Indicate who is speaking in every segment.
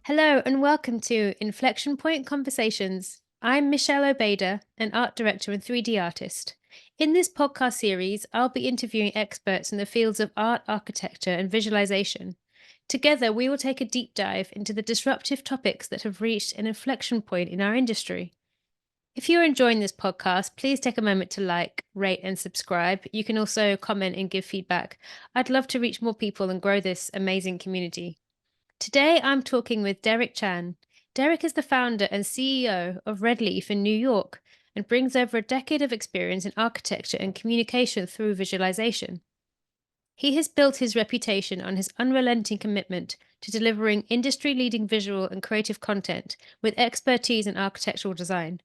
Speaker 1: Hello and welcome to Inflection Point Conversations. I'm Michelle Obeda, an art director and 3D artist. In this podcast series, I'll be interviewing experts in the fields of art, architecture, and visualization. Together, we will take a deep dive into the disruptive topics that have reached an inflection point in our industry. If you're enjoying this podcast, please take a moment to like, rate, and subscribe. You can also comment and give feedback. I'd love to reach more people and grow this amazing community. Today, I'm talking with Derek Chan. Derek is the founder and CEO of Red Leaf in New York and brings over a decade of experience in architecture and communication through visualization. He has built his reputation on his unrelenting commitment to delivering industry-leading visual and creative content with expertise in architectural design.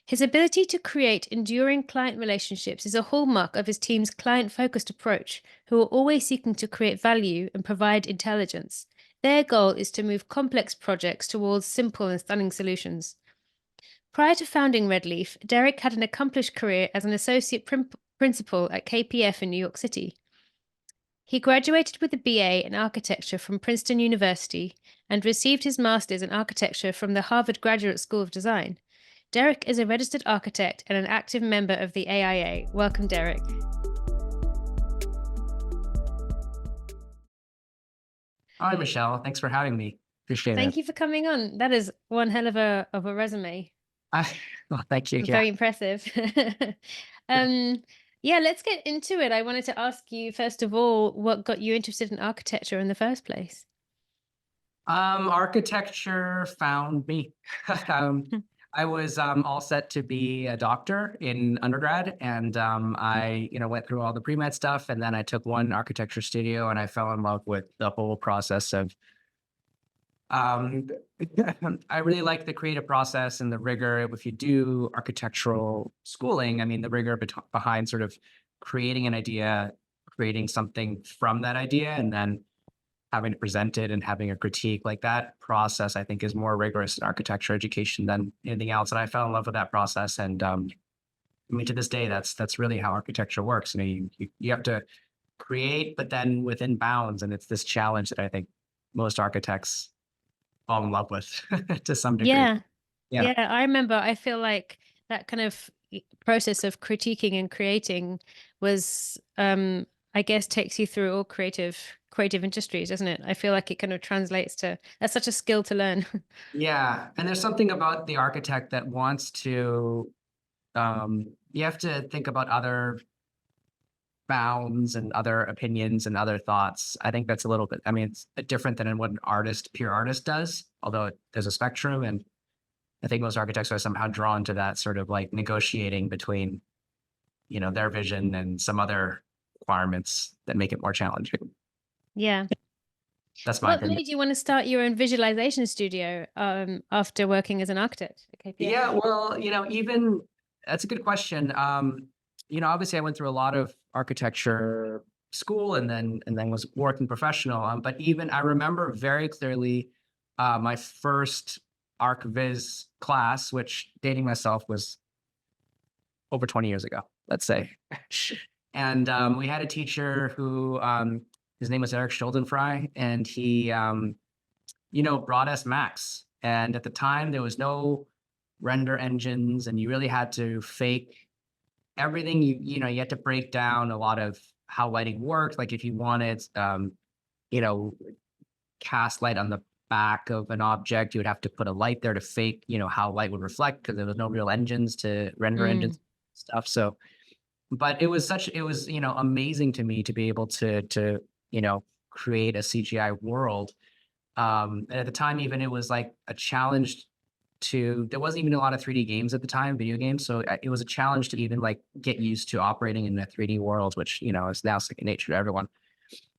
Speaker 1: His ability to create enduring client relationships is a hallmark of his team's client-focused approach, who are always seeking to create value and provide intelligence. Their goal is to move complex projects towards simple and stunning solutions. Prior to founding Red Leaf, Derek had an accomplished career as an associate principal at KPF in New York City. He graduated with a BA in architecture from Princeton University and received his master's in architecture from the Harvard Graduate School of Design. Derek is a registered architect and an active member of the AIA. Welcome, Derek.
Speaker 2: Hi, Michelle. Thanks for having me. Appreciate
Speaker 1: Thank
Speaker 2: it.
Speaker 1: you for coming on. That is one hell of a resume.
Speaker 2: Well, thank you. Yeah.
Speaker 1: Very impressive.
Speaker 2: Yeah.
Speaker 1: Yeah, let's get into it. I wanted to ask you, first of all, what got you interested in architecture in the first place?
Speaker 2: Architecture found me. Um,
Speaker 1: Hmm.
Speaker 2: I was all set to be a doctor in undergrad, and I, went through all the pre-med stuff, and then I took one architecture studio, and I fell in love with the whole process of. Um, I really like the creative process and the rigor. If you do architectural schooling, I mean, the rigor behind sort of creating an idea, creating something from that idea, and then having to present it and having a critique, like that process, I think is more rigorous in architecture education than anything else. And I fell in love with that process. And I mean, to this day, that's really how architecture works. I mean, you have to create, but then within bounds. And it's this challenge that I think most architects fall in love with to some degree.
Speaker 1: Yeah,
Speaker 2: Yeah.
Speaker 1: yeah, I remember. I feel like that kind of process of critiquing and creating was, I guess, takes you through all creative industries, doesn't it? I feel like it kind of translates to that's such a skill to learn.
Speaker 2: Yeah. And there's something about the architect that wants to, you have to think about other bounds and other opinions and other thoughts. I think that's a little bit, I mean, it's different than what an artist, pure artist does, although there's a spectrum. And I think most architects are somehow drawn to that sort of like negotiating between, their vision and some other requirements that make it more challenging.
Speaker 1: Yeah.
Speaker 2: That's my
Speaker 1: What
Speaker 2: opinion.
Speaker 1: made you want to start your own visualization studio after working as an architect at KPF?
Speaker 2: Yeah, well, even that's a good question. Obviously I went through a lot of architecture school and then was working professional. But even I remember very clearly my first ArchViz class, which dating myself was over 20 years ago, let's say. And we had a teacher who his name was Eric Schuldenfrei, and he brought us Max. And at the time there was no render engines, and you really had to fake everything. You had to break down a lot of how lighting worked. Like if you wanted you know cast light on the back of an object, you would have to put a light there to fake how light would reflect, because there was no real engines to render
Speaker 1: Mm,
Speaker 2: engines stuff. So but it was amazing to me to be able to create a CGI world. And at the time, even it was like a challenge there wasn't even a lot of 3D games at the time, video games. So it was a challenge to even like get used to operating in a 3D world, which, is now second nature to everyone.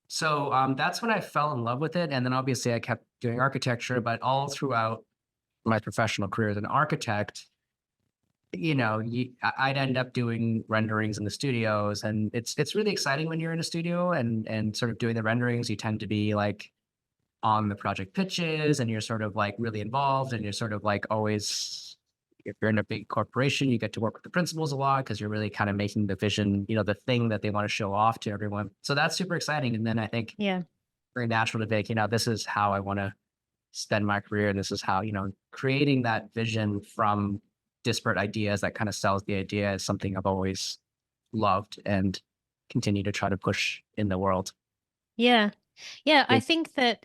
Speaker 2: So that's when I fell in love with it. And then obviously I kept doing architecture, but all throughout my professional career as an architect, I'd end up doing renderings in the studios, and it's really exciting when you're in a studio and sort of doing the renderings. You tend to be like on the project pitches, and you're sort of like really involved, and you're sort of like always, if you're in a big corporation, you get to work with the principals a lot because you're really kind of making the vision, the thing that they want to show off to everyone. So that's super exciting. And then I think
Speaker 1: yeah.
Speaker 2: very natural to think, this is how I want to spend my career. This is how, creating that vision from disparate ideas that kind of sells the idea is something I've always loved and continue to try to push in the world.
Speaker 1: Yeah. Yeah,
Speaker 2: Yeah.
Speaker 1: I think that,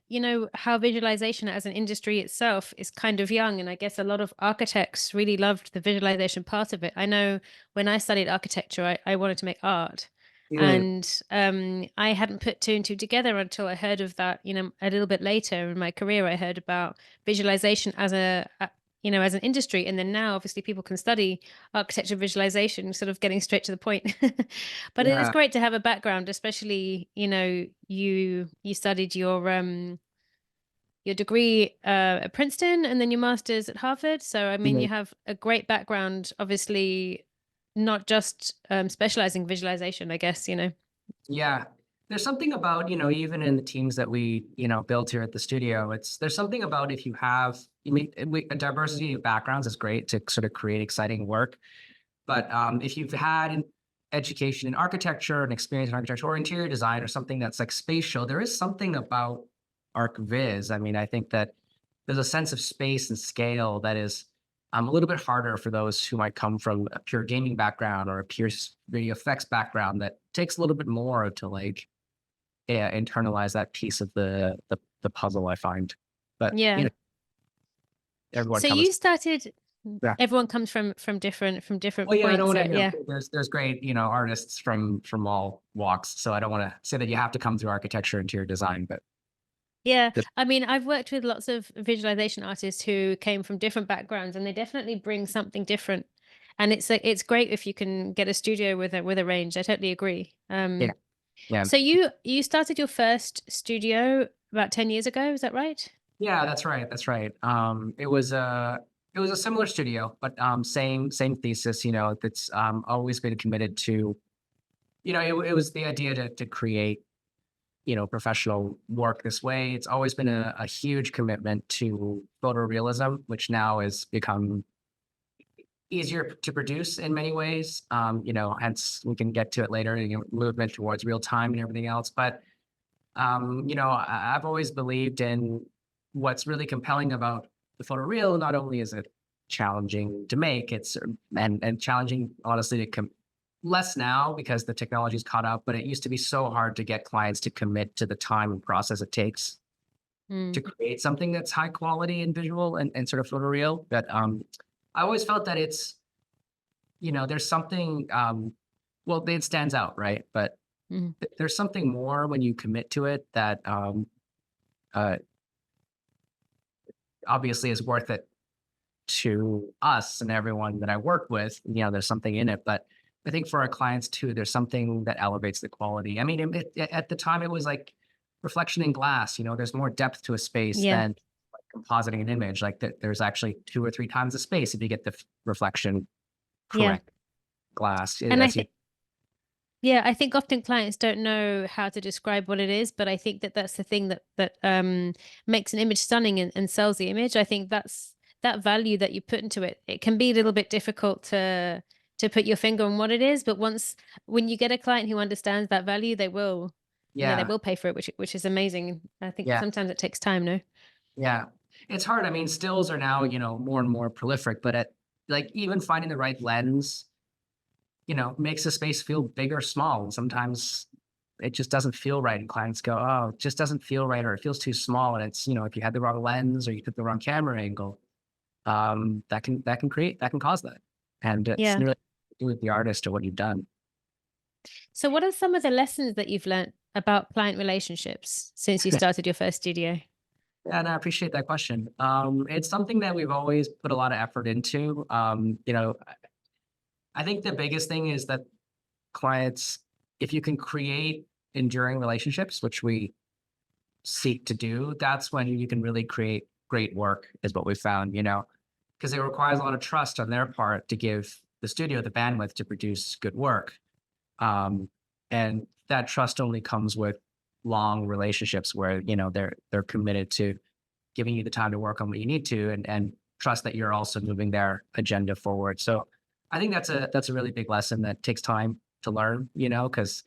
Speaker 1: how visualization as an industry itself is kind of young. And I guess a lot of architects really loved the visualization part of it. I know when I studied architecture, I wanted to make art.
Speaker 2: Mm,
Speaker 1: And I hadn't put two and two together until I heard of that, a little bit later in my career. I heard about visualization as as an industry. And then now, obviously, people can study architecture visualization, sort of getting straight to the point. But it is
Speaker 2: yeah.
Speaker 1: great to have a background, especially, you studied your degree at Princeton and then your master's at Harvard. So I mean,
Speaker 2: Mm,
Speaker 1: you have a great background, obviously, not just specializing visualization, I guess.
Speaker 2: yeah. There's something about, even in the teams that we, build here at the studio, there's something about if you have, a diversity of backgrounds is great to sort of create exciting work. But if you've had an education in architecture, an experience in architecture or interior design or something that's like spatial, there is something about ArchViz. I mean, I think that there's a sense of space and scale that is a little bit harder for those who might come from a pure gaming background or a pure video effects background that takes a little bit more to like, yeah, internalize that piece of the puzzle, I find. But
Speaker 1: Yeah.
Speaker 2: everyone
Speaker 1: So you
Speaker 2: comes.
Speaker 1: started.
Speaker 2: Yeah.
Speaker 1: Everyone comes from different
Speaker 2: Well, yeah, I don't
Speaker 1: points.
Speaker 2: want to.
Speaker 1: Yeah.
Speaker 2: There's great, artists from all walks. So I don't want to say that you have to come through architecture, interior design, but
Speaker 1: Yeah,
Speaker 2: just
Speaker 1: I mean, I've worked with lots of visualization artists who came from different backgrounds, and they definitely bring something different. And it's great if you can get a studio with a range. I totally agree.
Speaker 2: yeah, yeah,
Speaker 1: So you started your first studio about 10 years ago, is that right?
Speaker 2: yeah. That's right. That's right. It was a similar studio, but same thesis. That's always been committed to. It was the idea to create professional work this way. It's always been a huge commitment to photorealism, which now has become easier to produce in many ways. Hence we can get to it later, movement towards real time and everything else. But I've always believed in what's really compelling about the photoreal. Not only is it challenging to make, it's and challenging honestly less now because the technology's caught up, but it used to be so hard to get clients to commit to the time and process it takes to
Speaker 1: Mm,
Speaker 2: create something that's high quality and visual and sort of photoreal. But I always felt that there's something, well, it stands out, right? But
Speaker 1: mm,
Speaker 2: there's something more when you commit to it that uh, obviously is worth it to us and everyone that I work with. There's something in it, but I think for our clients too, there's something that elevates the quality. I mean, at the time, it was like reflection in glass. There's more depth to a space
Speaker 1: yeah,
Speaker 2: than like compositing an image. Like there's actually two or three times the space if you get the reflection
Speaker 1: yeah.
Speaker 2: correct. Glass,
Speaker 1: And I
Speaker 2: as you,
Speaker 1: think Yeah, I think often clients don't know how to describe what it is, but I think that that's the thing that makes an image stunning and sells the image. I think that's that value that you put into it. It can be a little bit difficult to put your finger on what it is, but when you get a client who understands that value, they
Speaker 2: yeah,
Speaker 1: will pay for it, which is amazing. I think
Speaker 2: yeah,
Speaker 1: sometimes it takes time, no?
Speaker 2: yeah. It's hard. I mean, stills are now, more and more prolific, but like even finding the right lens, makes a space feel big or small. And sometimes it just doesn't feel right. And clients go, oh, it just doesn't feel right, or it feels too small. And it's, if you had the wrong lens or you took the wrong camera angle, that can cause that. And it's
Speaker 1: Yeah.
Speaker 2: really to do with the artist or what you've done.
Speaker 1: So what are some of the lessons that you've learned about client relationships since you started your first studio?
Speaker 2: And I appreciate that question. It's something that we've always put a lot of effort into. I think the biggest thing is that clients, if you can create enduring relationships, which we seek to do, that's when you can really create great work, is what we found, because it requires a lot of trust on their part to give the studio the bandwidth to produce good work. Um, and that trust only comes with long relationships where, they're committed to giving you the time to work on what you need to and trust that you're also moving their agenda forward. So I think that's a really big lesson that takes time to learn, because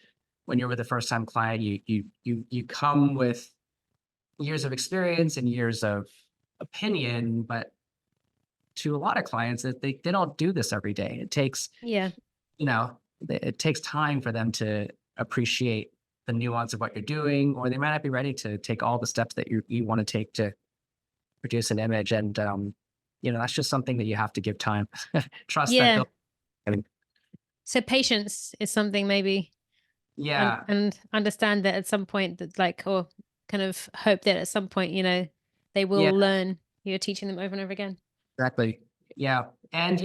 Speaker 2: when you're with a first time client, you come with years of experience and years of opinion, but to a lot of clients that they don't do this every day. It takes,
Speaker 1: Yeah.
Speaker 2: you know, it takes time for them to appreciate the nuance of what you're doing, or they might not be ready to take all the steps that you want to take to produce an image. And that's just something that you have to give time. Trust that
Speaker 1: Yeah.
Speaker 2: they'll. I mean,
Speaker 1: So patience is something maybe, and
Speaker 2: yeah,
Speaker 1: and understand that at some point that like, or kind of hope that at some point, they
Speaker 2: yeah,
Speaker 1: will learn. You're teaching them over and over again.
Speaker 2: exactly. Yeah, and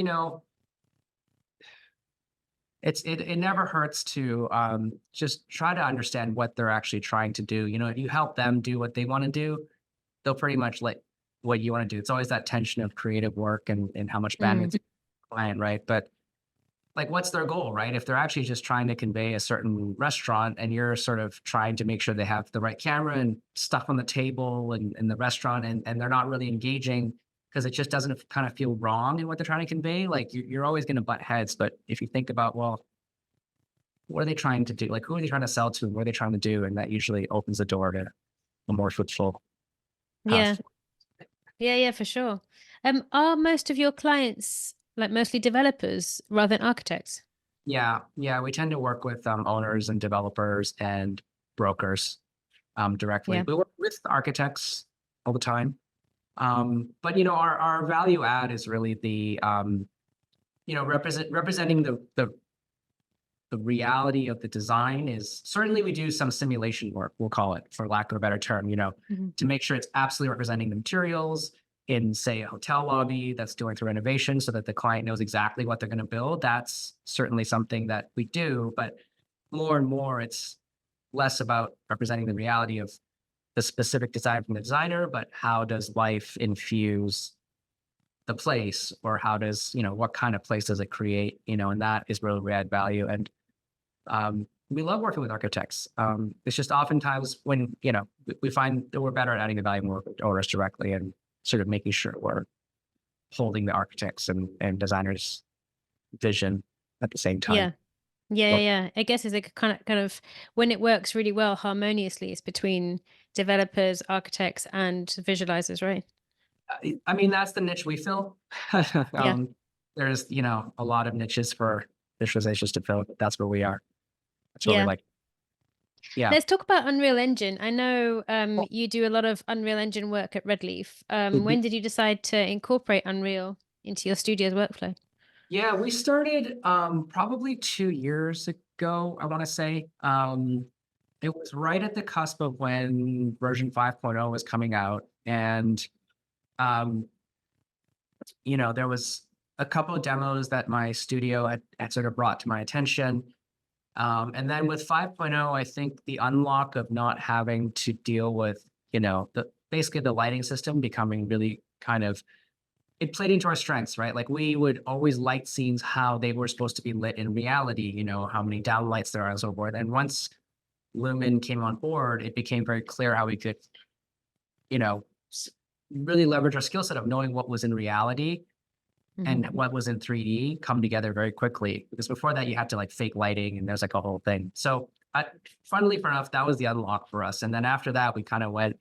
Speaker 2: it never hurts to just try to understand what they're actually trying to do. If you help them do what they want to do, they'll pretty much let what you want to do. It's always that tension of creative work and how much
Speaker 1: Mm.
Speaker 2: bandwidth you client, right? But like, what's their goal, right? If they're actually just trying to convey a certain restaurant and you're sort of trying to make sure they have the right camera and stuff on the table and in the restaurant, and they're not really engaging because it just doesn't kind of feel wrong in what they're trying to convey, like you're always going to butt heads. But if you think about, well, what are they trying to do? Like, who are they trying to sell to? And what are they trying to do? And that usually opens the door to a more fruitful
Speaker 1: Yeah.
Speaker 2: path.
Speaker 1: Yeah, yeah, for sure. Are most of your clients like mostly developers rather than architects?
Speaker 2: Yeah, yeah, we tend to work with owners and developers and brokers directly.
Speaker 1: Yeah.
Speaker 2: We work with architects all the time. But our value add is really the representing the reality of the design. Is certainly we do some simulation work, we'll call it, for lack of a better term,
Speaker 1: Mhm.
Speaker 2: to make sure it's absolutely representing the materials in, say, a hotel lobby that's going through renovation so that the client knows exactly what they're going to build. That's certainly something that we do, but more and more it's less about representing the reality of the specific design from the designer, but how does life infuse the place, or how does, what kind of place does it create, and that is where we add value. And we love working with architects. It's just oftentimes when, we find that we're better at adding the value when we work with owners directly and sort of making sure we're holding the architects and designers' vision at the same time.
Speaker 1: Yeah. Yeah, yeah,
Speaker 2: Well,
Speaker 1: yeah. I guess it's like kind of when it works really well harmoniously, it's between developers, architects, and visualizers, right?
Speaker 2: I mean, that's the niche we fill.
Speaker 1: Yeah.
Speaker 2: There's, a lot of niches for visualizations to fill, but that's where we are. That's where we
Speaker 1: Yeah.
Speaker 2: like. Yeah.
Speaker 1: Let's talk about Unreal Engine. I know you do a lot of Unreal Engine work at Redleaf.
Speaker 2: Mhm.
Speaker 1: When did you decide to incorporate Unreal into your studio's workflow?
Speaker 2: Yeah, we started probably 2 years ago, I want to say. It was right at the cusp of when version 5.0 was coming out. And um, there was a couple of demos that my studio had sort of brought to my attention. And then with 5.0, I think the unlock of not having to deal with, basically the lighting system becoming really kind of, it played into our strengths, right? Like, we would always light scenes how they were supposed to be lit in reality, how many downlights there are and so forth. And once Lumen came on board, it became very clear how we could, you know, s- really leverage our skill set of knowing what was in reality
Speaker 1: Hmm.
Speaker 2: and what was in 3D come together very quickly. Because before that, you had to like fake lighting and there's like a whole thing. So, funnily enough, that was the unlock for us. And then after that, we kind of went.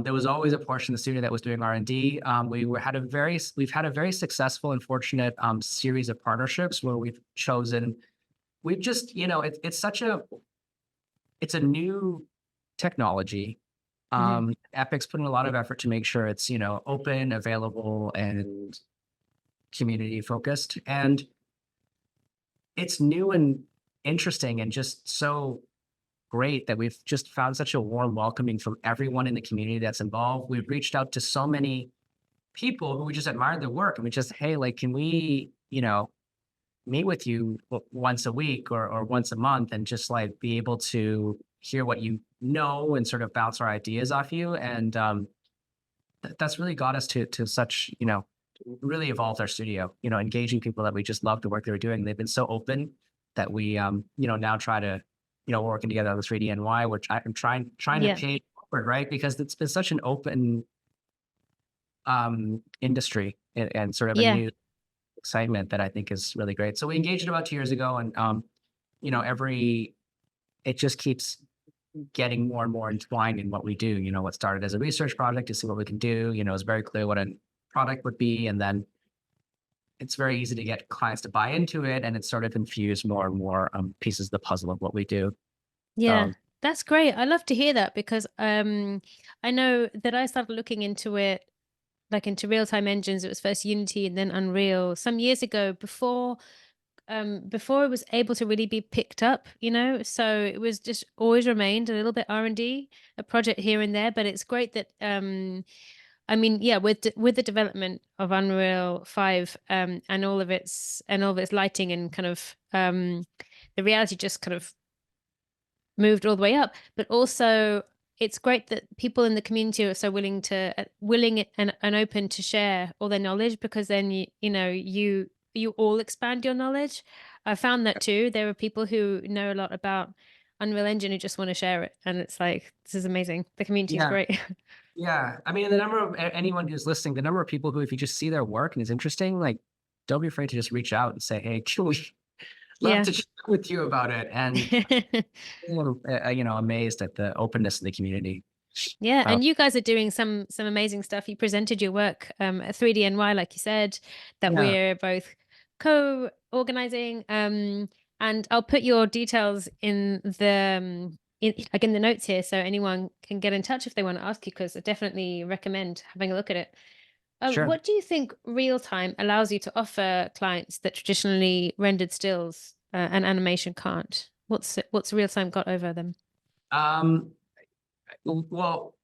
Speaker 2: There was always a portion of the studio that was doing R&D. We've had a very successful and fortunate series of partnerships where we've just, it's a new technology.
Speaker 1: Hmm.
Speaker 2: Epic's putting a lot of effort to make sure it's, open, available, and community focused. And it's new and interesting and just so great that we've just found such a warm welcoming from everyone in the community that's involved. We've reached out to so many people who we just admired their work, and we just, hey, like, can we, meet with you once a week or once a month and just like be able to hear what you know and sort of bounce our ideas off you. And that's really got us to such, really evolved our studio, engaging people that we just love the work they were doing. They've been so open that we, now try to, working together on the 3D NY, which I'm trying to
Speaker 1: Yeah.
Speaker 2: pay forward, right? Because it's been such an open industry and sort of a
Speaker 1: Yeah.
Speaker 2: new excitement that I think is really great. So we engaged about 2 years ago, and every it just keeps getting more and more entwined in what we do. What started as a research project to see what we can do, it's very clear what a product would be. And then it's very easy to get clients to buy into it. And it's sort of infused more and more pieces of the puzzle of what we do.
Speaker 1: Yeah,
Speaker 2: So
Speaker 1: that's great. I love to hear that because I know that I started looking into it, like into real-time engines. It was first Unity and then Unreal some years ago before it was able to really be picked up, so it was just always remained a little bit R&D, a project here and there. But it's great that I mean, yeah, with the development of Unreal 5 and all of its lighting and kind of the reality just kind of moved all the way up. But also it's great that people in the community are so willing and open to share all their knowledge, because then you all expand your knowledge. I found that too. There are people who know a lot about Unreal Engine who just want to share it, and it's like, this is amazing. The community is
Speaker 2: yeah,
Speaker 1: great.
Speaker 2: yeah. I mean, the number of anyone who's listening, the number of people who, if you just see their work and it's interesting, like, don't be afraid to just reach out and say, "Hey, can we love
Speaker 1: Yeah.
Speaker 2: to chat with you about it?" And amazed at the openness of the community.
Speaker 1: Yeah,
Speaker 2: Uh,
Speaker 1: and you guys are doing some amazing stuff. You presented your work at 3DNY, like you said, that
Speaker 2: yeah,
Speaker 1: we're both co-organizing. And I'll put your details in in the notes here, so anyone can get in touch if they want to ask you, because I definitely recommend having a look at it.
Speaker 2: sure.
Speaker 1: What do you think real time allows you to offer clients that traditionally rendered stills and animation can't? What's real time got over them?
Speaker 2: Um, well,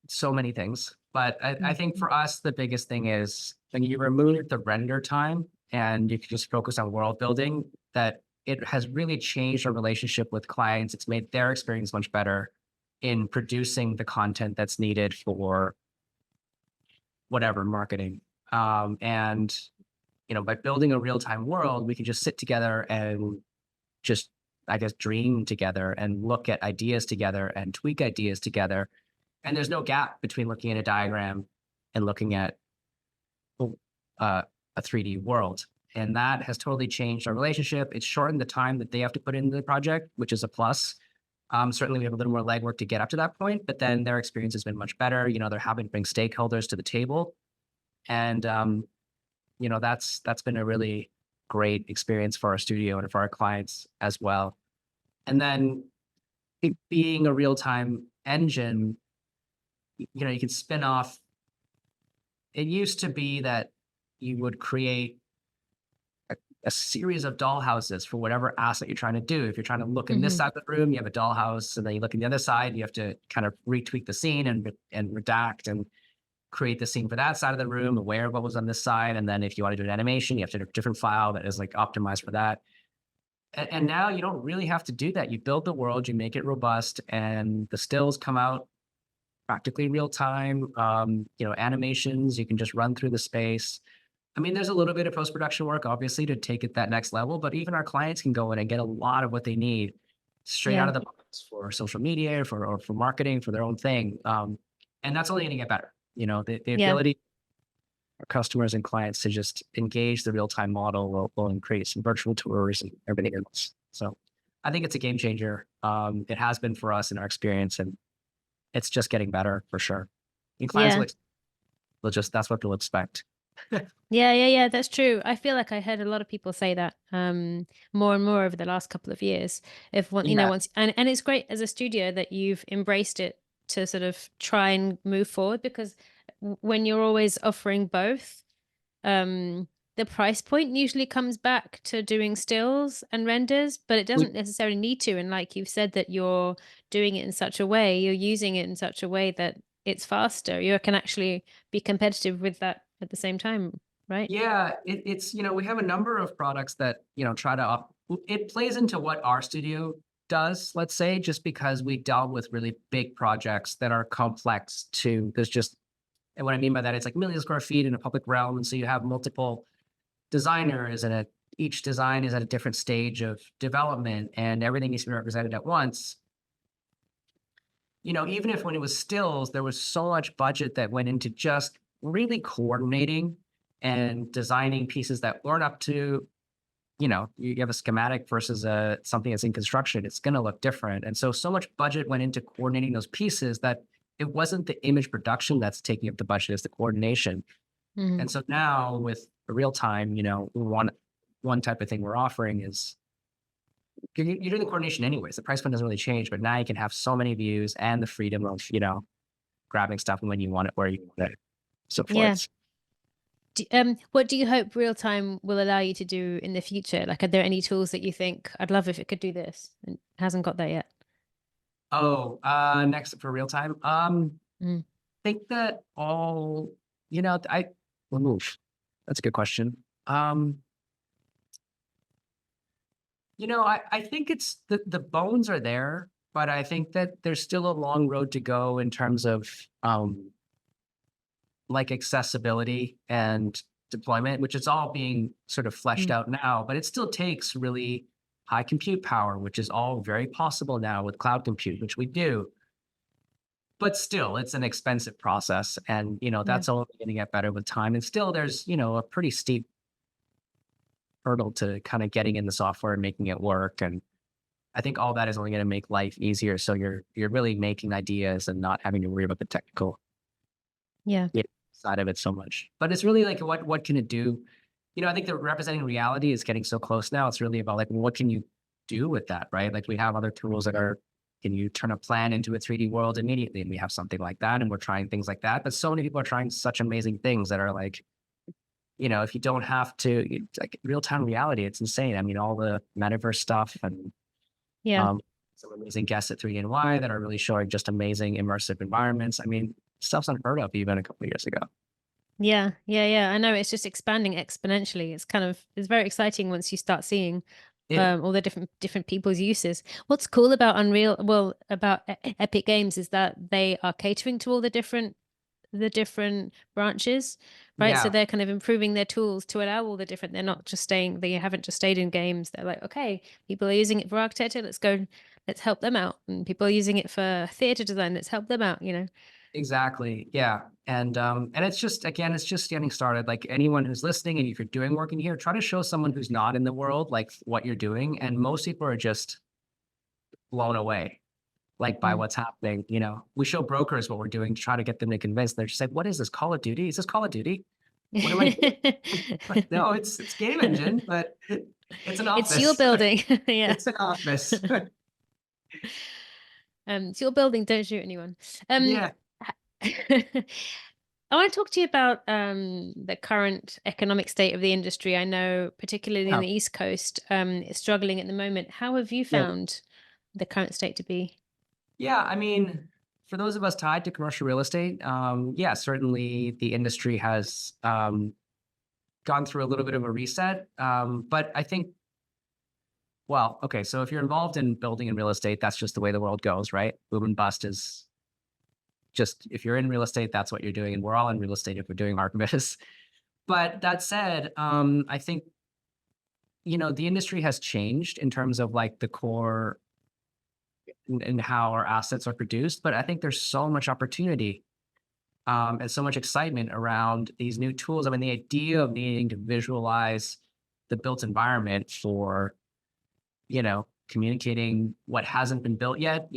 Speaker 2: so many things, but I
Speaker 1: Mm.
Speaker 2: think for us, the biggest thing is when you remove the render time and you can just focus on world building, that it has really changed our relationship with clients. It's made their experience much better in producing the content that's needed for whatever marketing. And by building a real time world, we can just sit together and just, I guess, dream together and look at ideas together and tweak ideas together. And there's no gap between looking at a diagram and looking at uh, a 3D world. And that has totally changed our relationship. It's shortened the time that they have to put into the project, which is a plus. Certainly, we have a little more legwork to get up to that point, but then their experience has been much better. They're having to bring stakeholders to the table, and that's been a really great experience for our studio and for our clients as well. And then it being a real time engine, you can spin off. It used to be that you would create a series of dollhouses for whatever asset you're trying to do. If you're trying to look in this
Speaker 1: Hmm.
Speaker 2: side of the room, you have a dollhouse, and then you look in the other side, you have to kind of retweak the scene and redact and create the scene for that side of the room, aware of what was on this side. And then if you want to do an animation, you have to do a different file that is like optimized for that. And now you don't really have to do that. You build the world, you make it robust, and the stills come out practically real time. Animations, you can just run through the space. I mean, there's a little bit of post-production work, obviously, to take it that next level, but even our clients can go in and get a lot of what they need straight out
Speaker 1: Yeah.
Speaker 2: of the box for social media, or for marketing, for their own thing. And that's only going to get better. The
Speaker 1: Yeah.
Speaker 2: ability for customers and clients to just engage the real-time model will increase, and virtual tours and everything else. So I think it's a game changer. It has been for us in our experience, and it's just getting better for sure. And clients
Speaker 1: Yeah.
Speaker 2: will just, that's what they'll expect.
Speaker 1: Yeah, that's true. I feel like I heard a lot of people say that more and more over the last couple of years. If one,
Speaker 2: Yeah.
Speaker 1: once, and it's great as a studio that you've embraced it to sort of try and move forward, because when you're always offering both, um, the price point usually comes back to doing stills and renders, but it
Speaker 2: We
Speaker 1: doesn't necessarily need to. And like you've said, that you're doing it in such a way, you're using it in such a way that it's faster. You can actually be competitive with that at the same time, right?
Speaker 2: Yeah, it's we have a number of products that try to it plays into what our studio does, let's say, just because we dealt with really big projects that are complex to there's just and what I mean by that, it's like million square feet in a public realm, and so you have multiple designers, and each design is at a different stage of development, and everything needs to be represented at once. Even if when it was stills, there was so much budget that went into just really coordinating and designing pieces that weren't up to you have a schematic versus something that's in construction, it's going to look different. And so much budget went into coordinating those pieces that it wasn't the image production that's taking up the budget, it's the coordination.
Speaker 1: Mhm.
Speaker 2: And so now with real time, one type of thing we're offering is you're doing the coordination anyways. The price point doesn't really change, but now you can have so many views and the freedom of, grabbing stuff when you want it, where you want it, so
Speaker 1: Yeah.
Speaker 2: forth.
Speaker 1: What do you hope real time will allow you to do in the future? Like, are there any tools that you think I'd love if it could do this and hasn't got there yet?
Speaker 2: Oh, next for real time.
Speaker 1: Mm.
Speaker 2: Think that all, I, oof, that's a good question. Um, I think it's the bones are there, but I think that there's still a long road to go in terms of like accessibility and deployment, which is all being sort of fleshed
Speaker 1: Mm.
Speaker 2: out now, but it still takes really high compute power, which is all very possible now with cloud compute, which we do. But still, it's an expensive process. And,
Speaker 1: Yeah.
Speaker 2: that's only going to get better with time. And still, there's, a pretty steep hurdle to kind of getting in the software and making it work. And I think all that is only going to make life easier. So you're really making ideas and not having to worry about the technical,
Speaker 1: Yeah.
Speaker 2: side of it so much. But it's really like what can it do? I think the representing reality is getting so close now. It's really about like what can you do with that, right? Like we have other tools that are, can you turn a plan into a 3D world immediately? And we have something like that, and we're trying things like that. But so many people are trying such amazing things that are like, if you don't have to, it's like real time reality, it's insane. I mean, all the metaverse stuff and
Speaker 1: Yeah.
Speaker 2: um, some amazing guests at 3DNY that are really showing just amazing immersive environments. I mean, stuff's unheard of even a couple of years ago.
Speaker 1: Yeah. Yeah. Yeah. I know it's just expanding exponentially. It's very exciting once you start seeing
Speaker 2: It,
Speaker 1: all the different people's uses. What's cool about about Epic Games is that they are catering to all the different branches, right? So
Speaker 2: yeah,
Speaker 1: they're kind of improving their tools to allow all the different, they haven't just stayed in games. They're like, okay, people are using it for architecture, let's help them out. And people are using it for theater design, let's help them out, you know?
Speaker 2: exactly. Yeah. And it's just, again, it's just getting started. Like anyone who's listening, and if you're doing work in here, try to show someone who's not in the world like what you're doing. And most people are just blown away, like by
Speaker 1: Mm.
Speaker 2: what's happening. We show brokers what we're doing to try to get them to convince. They're just like, what is this? Call of Duty? Is this Call of Duty? What am I doing? Like, no, it's game engine, but it's an
Speaker 1: It's your
Speaker 2: office.
Speaker 1: building. Yeah.
Speaker 2: It's an office.
Speaker 1: It's your building, don't shoot anyone. Um,
Speaker 2: Yeah.
Speaker 1: I want to talk to you about the current economic state of the industry. I know, particularly in
Speaker 2: Yeah.
Speaker 1: the East Coast, it's struggling at the moment. How have you
Speaker 2: Yeah.
Speaker 1: found the current state to be?
Speaker 2: Yeah, I mean, for those of us tied to commercial real estate, yeah, certainly the industry has gone through a little bit of a reset. But I think, well, okay, so if you're involved in building in real estate, that's just the way the world goes, right? Boom and bust is just, if you're in real estate, that's what you're doing, and we're all in real estate if we're doing ArchViz. But that said, I think the industry has changed in terms of like the core and how our assets are produced. But I think there's so much opportunity and so much excitement around these new tools. I mean, the idea of needing to visualize the built environment for, communicating what hasn't been built yet.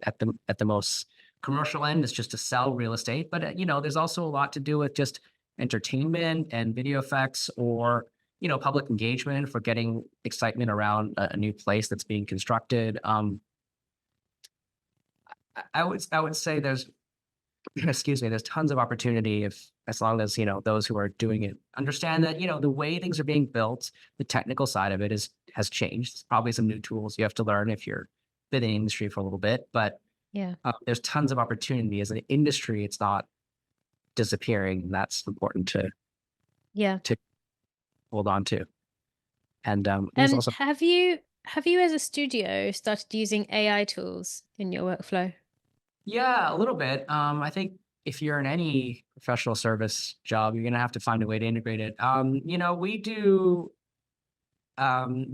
Speaker 2: At the most commercial end, is just to sell real estate. But there's also a lot to do with just entertainment and video effects, or public engagement for getting excitement around a new place that's being constructed. I would say there's excuse me, there's tons of opportunity if, as long as, those who are doing it understand that, the way things are being built, the technical side of it has changed. There's probably some new tools you have to learn if you're been in the industry for a little bit, but
Speaker 1: Yeah.
Speaker 2: there's tons of opportunity as an industry. It's not disappearing, and that's important to
Speaker 1: Yeah.
Speaker 2: to hold on to. And there's also,
Speaker 1: Have you as a studio started using AI tools in your workflow?
Speaker 2: yeah, a little bit. I think if you're in any professional service job, you're gonna have to find a way to integrate it.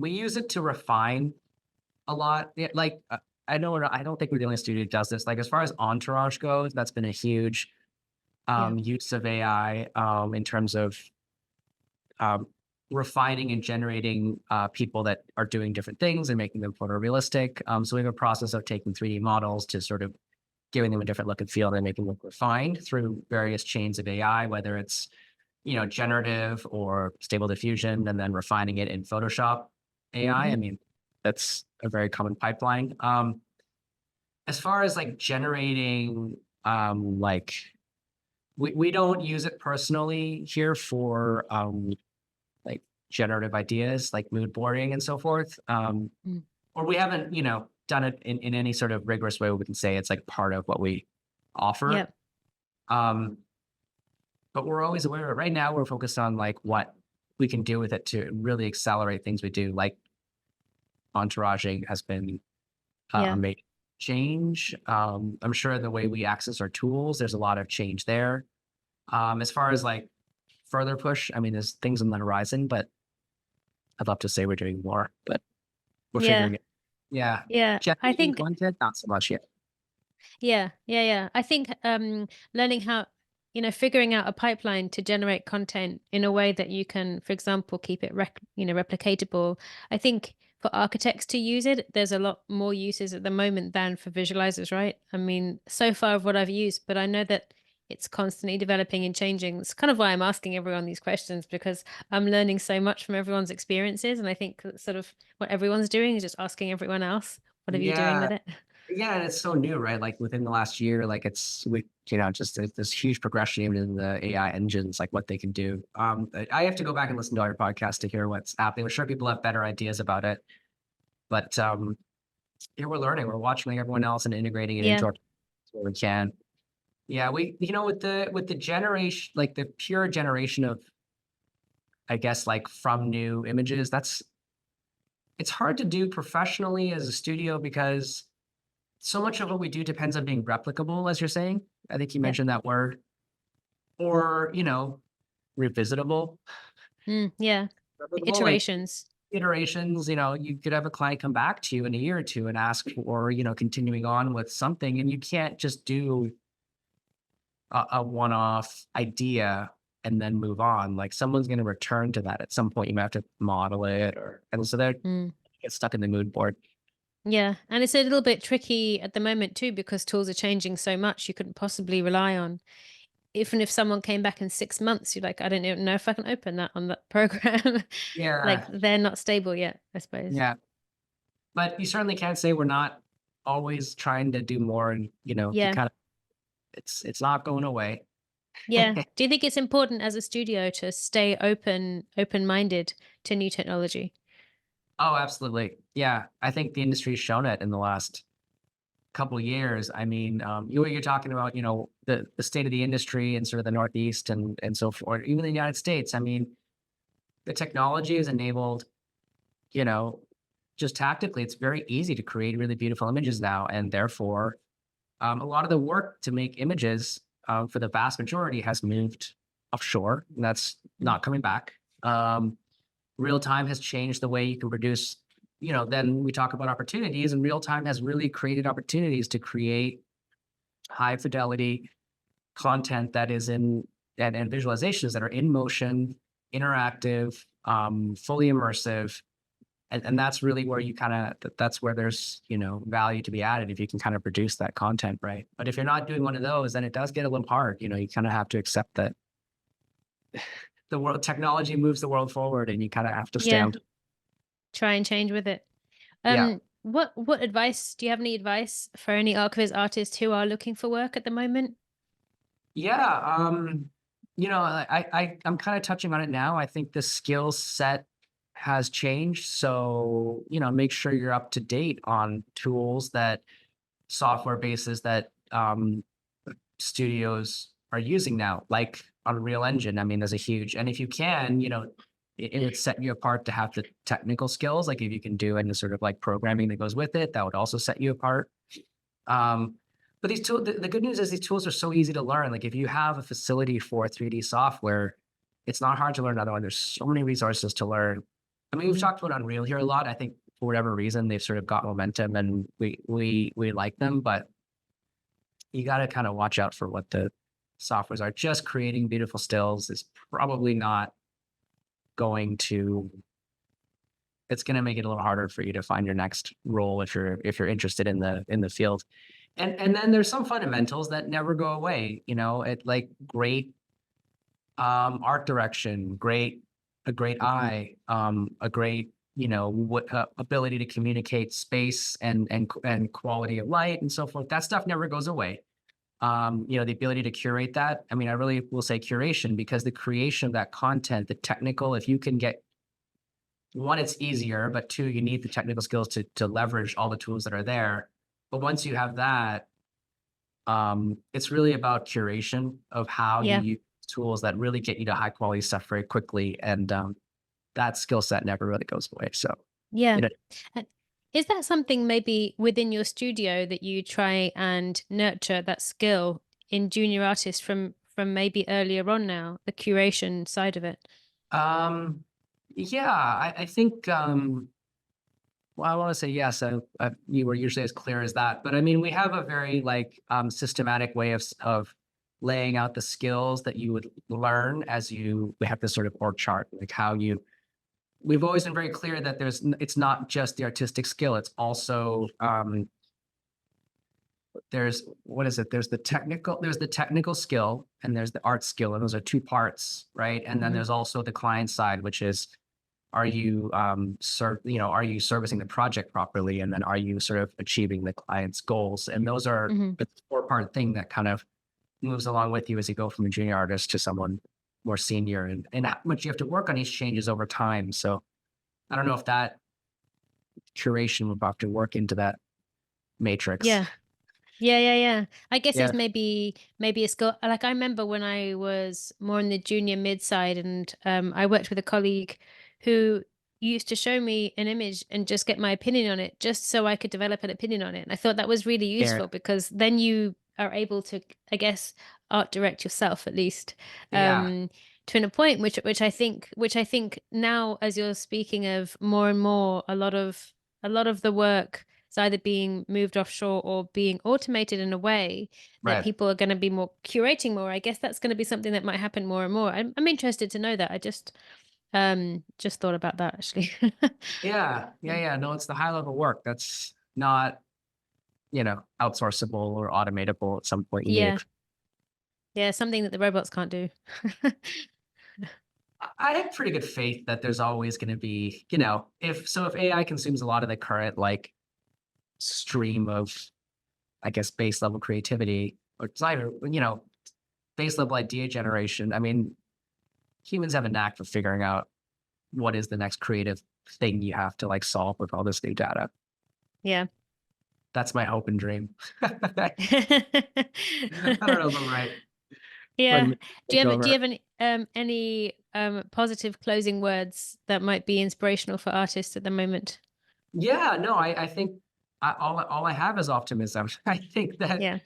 Speaker 2: We use it to refine a lot. Yeah, like, I don't think we're the only studio that does this. Like, as far as Entourage goes, that's been a huge,
Speaker 1: Yeah.
Speaker 2: use of AI, in terms of, um, refining and generating people that are doing different things and making them photorealistic. So we have a process of taking 3D models to sort of giving them a different look and feel and making them look refined through various chains of AI, whether it's generative or stable diffusion, and then refining it in Photoshop AI. I
Speaker 1: Hmm.
Speaker 2: mean, that's a very common pipeline. As far as like generating, like we don't use it personally here for like generative ideas, like mood boarding and so forth.
Speaker 1: Mm.
Speaker 2: Or we haven't, done it in any sort of rigorous way where we can say it's like part of what we offer.
Speaker 1: Yep.
Speaker 2: Um, but we're always aware of it. Right now, we're focused on like what we can do with it to really accelerate things we do. Like entouraging has been a
Speaker 1: Yeah.
Speaker 2: major change. I'm sure the way we access our tools, there's a lot of change there. As far as like further push, I mean, there's things on the horizon, but I'd love to say we're doing more, but we're
Speaker 1: Yeah.
Speaker 2: figuring it. Yeah.
Speaker 1: Yeah. I
Speaker 2: Generating
Speaker 1: think
Speaker 2: content, not so much yet.
Speaker 1: Yeah, yeah, yeah. I think learning how, figuring out a pipeline to generate content in a way that you can, for example, keep it replicatable. I think for architects to use it, there's a lot more uses at the moment than for visualizers, right? I mean, so far of what I've used, but I know that it's constantly developing and changing. It's kind of why I'm asking everyone these questions because I'm learning so much from everyone's experiences, and I think that's sort of what everyone's doing is just asking everyone else, "What are you doing
Speaker 2: Yeah.
Speaker 1: with it?"
Speaker 2: Yeah, and it's so new, right? Like within the last year, like just this huge progression even in the AI engines, like what they can do. I have to go back and listen to all your podcasts to hear what's happening. I'm sure people have better ideas about it, but yeah, we're learning. We're watching like everyone else and integrating it into
Speaker 1: Yeah,
Speaker 2: our where we can. Yeah, we with the generation, like the pure generation of, I guess, like from new images. It's hard to do professionally as a studio because so much of what we do depends on being replicable, as you're saying. I think you
Speaker 1: yeah.
Speaker 2: mentioned that word, or revisitable.
Speaker 1: Yeah, the
Speaker 2: Replicable, like
Speaker 1: iterations.
Speaker 2: iterations. You could have a client come back to you in a year or two and ask for continuing on with something, and you can't just do a one-off idea and then move on. Like someone's going to return to that at some point. You might have to model it, and so they
Speaker 1: Mm.
Speaker 2: get stuck in the mood board.
Speaker 1: Yeah, and it's a little bit tricky at the moment too because tools are changing so much you couldn't possibly rely on. Even if someone came back in 6 months, you're like, I don't even know if I can open that on that program. Like
Speaker 2: Yeah,
Speaker 1: they're not stable yet, I suppose.
Speaker 2: yeah. But you certainly can't say we're not always trying to do more, and you
Speaker 1: Yeah.
Speaker 2: kind of it's not going away.
Speaker 1: Yeah. Do you think it's important as a studio to stay open-minded to new technology?
Speaker 2: Oh, absolutely. Yeah, I think the industry's shown it in the last couple of years. I mean, you're talking about, the state of the industry and sort of the Northeast and so forth, even the United States. I mean, the technology has enabled, you know, just tactically, it's very easy to create really beautiful images now, and therefore, a lot of the work to make images, for the vast majority, has moved offshore, and that's
Speaker 1: Mm.
Speaker 2: not coming back. Real time has changed the way you can produce. Then we talk about opportunities, and real time has really created opportunities to create high fidelity content that is in and visualizations that are in motion, interactive, fully immersive. And that's really where you kind of that's where there's value to be added if you can kind of produce that content, right? But if you're not doing one of those, then it does get a little hard. You kind of have to accept that the world technology moves the world forward, and you kind of have to stay
Speaker 1: Yeah,
Speaker 2: on.
Speaker 1: try and change with it.
Speaker 2: Yeah.
Speaker 1: What advice do you have any advice for any ArchViz artists who are looking for work at the moment?
Speaker 2: Yeah, I'm kind of touching on it now. I think the skill set has changed, so make sure you're up to date on tools that software bases that studios are using now, like Unreal Engine. I mean, there's a huge, and if you can, it would set you apart to have the technical skills. Like if you can do any sort of like programming that goes with it, that would also set you apart. Um, but these tools, the good news is these tools are so easy to learn. Like if you have a facility for 3D software, it's not hard to learn another one. There's so many resources to learn. I mean, we've
Speaker 1: Mm.
Speaker 2: talked about Unreal here a lot. I think for whatever reason they've sort of got momentum, and we like them, but you got to kind of watch out for what the softwares are. Just creating beautiful stills is probably not it's going to make it a little harder for you to find your next role if you're interested in the field. And then there's some fundamentals that never go away, you know, it like great art direction, a great eye, a great, you know, ability to communicate space and quality of light and so forth. That stuff never goes away. You know, the ability to curate that. I mean, I really will say curation because the creation of that content, the technical, if you can get one, it's easier, but two, you need the technical skills to leverage all the tools that are there. But once you have that, it's really about curation of how you
Speaker 1: Yeah.
Speaker 2: use tools that really get you to high quality stuff very quickly. And that skill set never really goes away. So,
Speaker 1: Yeah.
Speaker 2: you know,
Speaker 1: And is that something maybe within your studio that you try and nurture that skill in junior artists from maybe earlier on now, the curation side of it?
Speaker 2: um, yeah, I think, well, I want to say yes. You were usually as clear as that, but I mean, we have a very like systematic way of laying out the skills that you would learn as you. We have this sort of org chart, like how you. We've always been very clear that it's not just the artistic skill; it's also there's what is it? There's the technical skill, and there's the art skill, and those are two parts, right? And then
Speaker 1: Hmm.
Speaker 2: there's also the client side, which is are you are you servicing the project properly, and then are you sort of achieving the client's goals? And those are
Speaker 1: Hmm.
Speaker 2: the four-part thing that kind of moves along with you as you go from a junior artist to someone more senior, and how much you have to work on each changes over time. So I don't know if that curation will have to work into that matrix.
Speaker 1: Yeah. Yeah, yeah, yeah. I guess
Speaker 2: Yeah,
Speaker 1: it's maybe a skill. Like I remember when I was more in the junior mid side, and I worked with a colleague who used to show me an image and just get my opinion on it, just so I could develop an opinion on it. And I thought that was really
Speaker 2: yeah,
Speaker 1: useful because then you are able to, I guess, art direct yourself at least,
Speaker 2: yeah,
Speaker 1: um, to a point which I think now, as you're speaking of more and more, a lot of the work it's either being moved offshore or being automated in a way that
Speaker 2: right.
Speaker 1: people are going to be more curating more. I guess that's going to be something that might happen more and more. I'm interested to know that. I just thought about that actually.
Speaker 2: Yeah, yeah, yeah. No, it's the high level work that's not outsourceable or automatable. At some point, you need
Speaker 1: Yeah.
Speaker 2: it.
Speaker 1: Yeah, something that the robots can't do.
Speaker 2: I have pretty good faith that there's always going to be, if AI consumes a lot of the current like stream of, I guess, base level creativity or designer, base level idea generation. I mean, humans have a knack for figuring out what is the next creative thing you have to like solve with all this new data.
Speaker 1: Yeah.
Speaker 2: That's my hope and dream. I don't know if I'm right. Let
Speaker 1: Yeah.
Speaker 2: me
Speaker 1: Do you
Speaker 2: take
Speaker 1: have do
Speaker 2: over.
Speaker 1: you have any positive closing words that might be inspirational for artists at the moment?
Speaker 2: Yeah, no, I think all I have is optimism. I think that
Speaker 1: Yeah.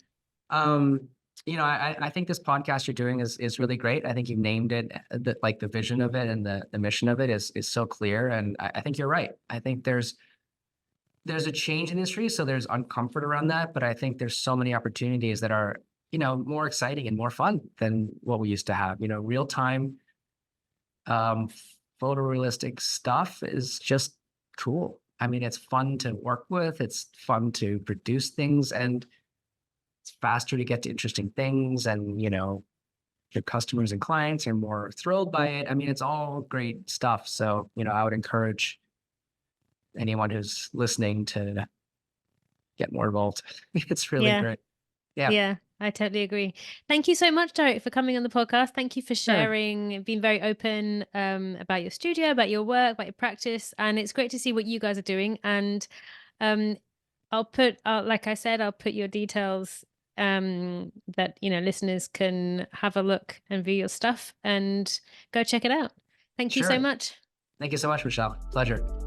Speaker 2: Um, I think this podcast you're doing is really great. I think you've named it. The vision of it and the mission of it is so clear, and I think you're right. I think there's a change in the industry, so there's uncomfort around that. But I think there's so many opportunities that are more exciting and more fun than what we used to have. Real time um, photorealistic stuff is just cool. I mean, it's fun to work with. It's fun to produce things, and it's faster to get to interesting things, and your customers and clients are more thrilled by it. I mean, it's all great stuff. So I would encourage anyone who's listening to get more involved. It's really
Speaker 1: Yeah.
Speaker 2: great. Yeah,
Speaker 1: Yeah, I totally agree. Thank you so much, Derek, for coming on the podcast. Thank you for
Speaker 2: yeah,
Speaker 1: sharing, being very open about your studio, about your work, about your practice. And it's great to see what you guys are doing. And um, like I said, I'll put your details that, listeners can have a look and view your stuff and go check it out. Thank you so
Speaker 2: sure.
Speaker 1: much.
Speaker 2: Thank you so much, Michelle. Pleasure.